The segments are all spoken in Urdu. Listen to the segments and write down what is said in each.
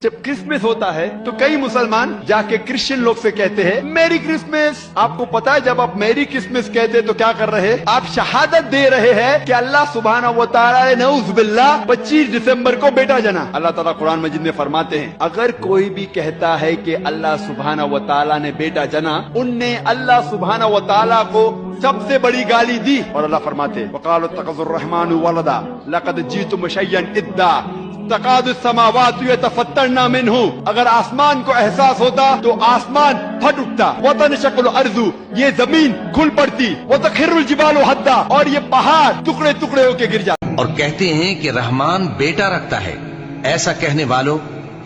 جب کرسمس ہوتا ہے تو کئی مسلمان جا کے کرسچن لوگ سے کہتے ہیں میری کرسمس. آپ کو پتا ہے جب آپ میری کرسمس کہتے تو کیا کر رہے؟ آپ شہادت دے رہے ہیں کہ اللہ سبحانہ و تعالیٰ نے نعوذ باللہ 25 دسمبر کو بیٹا جنا. اللہ تعالیٰ قرآن مجید میں فرماتے ہیں اگر کوئی بھی کہتا ہے کہ اللہ سبحانہ و تعالیٰ نے بیٹا جنا، ان نے اللہ سبحانہ و تعالیٰ کو سب سے بڑی گالی دی. اور اللہ فرماتے ہیں وقالوا اتخذ الرحمن ولدا لقد جئتم شيئا ادا تقاد السماوات يتفطرن منه. اگر آسمان کو احساس ہوتا تو آسمان پھٹ اٹھتا. وتنشق الارض، یہ زمین کھل پڑتی. وتخر الجبال هدا، اور یہ پہاڑ ٹکڑے ٹکڑے ہو کے گر جاتے. اور کہتے ہیں کہ رحمان بیٹا رکھتا ہے. ایسا کہنے والوں،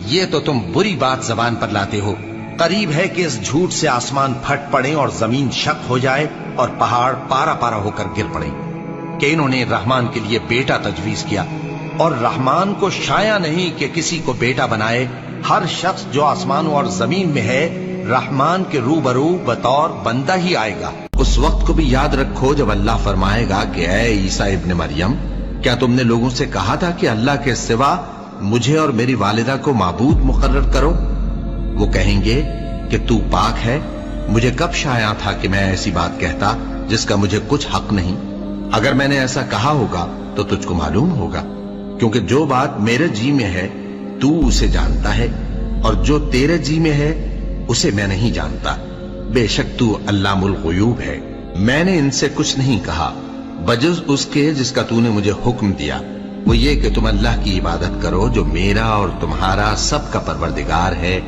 یہ تو تم بری بات زبان پر لاتے ہو. قریب ہے کہ اس جھوٹ سے آسمان پھٹ پڑے اور زمین شق ہو جائے اور پہاڑ پارا پارا ہو کر گر پڑے کہ انہوں نے رحمان کے لیے بیٹا تجویز کیا. اور رحمان کو شایع نہیں کہ کسی کو بیٹا بنائے. ہر شخص جو آسمانوں اور زمین میں ہے رحمان کے روبرو بطور بندہ ہی آئے گا. اس وقت کو بھی یاد رکھو جب اللہ فرمائے گا کہ اے عیسیٰ ابن مریم، کیا تم نے لوگوں سے کہا تھا کہ اللہ کے سوا مجھے اور میری والدہ کو معبود مقرر کرو؟ وہ کہیں گے کہ تو پاک ہے، مجھے کب شایع تھا کہ میں ایسی بات کہتا جس کا مجھے کچھ حق نہیں. اگر میں نے ایسا کہا ہوگا تو تجھ کو معلوم ہوگا، کیونکہ جو بات میرے جی میں ہے تو اسے جانتا ہے، اور جو تیرے جی میں ہے اسے میں نہیں جانتا. بے شک تو علام الغیوب ہے. میں نے ان سے کچھ نہیں کہا بجز اس کے جس کا تو نے مجھے حکم دیا، وہ یہ کہ تم اللہ کی عبادت کرو جو میرا اور تمہارا سب کا پروردگار ہے،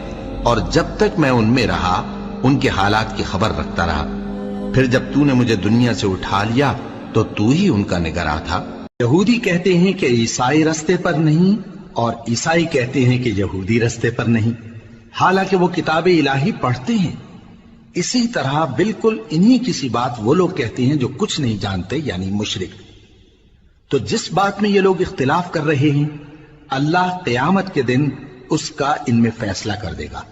اور جب تک میں ان میں رہا ان کے حالات کی خبر رکھتا رہا. پھر جب تو نے مجھے دنیا سے اٹھا لیا تو تو ہی ان کا نگراں تھا. یہودی کہتے ہیں کہ عیسائی رستے پر نہیں، اور عیسائی کہتے ہیں کہ یہودی رستے پر نہیں، حالانکہ وہ کتاب الہی پڑھتے ہیں. اسی طرح بالکل انہی کسی بات وہ لوگ کہتے ہیں جو کچھ نہیں جانتے، یعنی مشرک. تو جس بات میں یہ لوگ اختلاف کر رہے ہیں اللہ قیامت کے دن اس کا ان میں فیصلہ کر دے گا.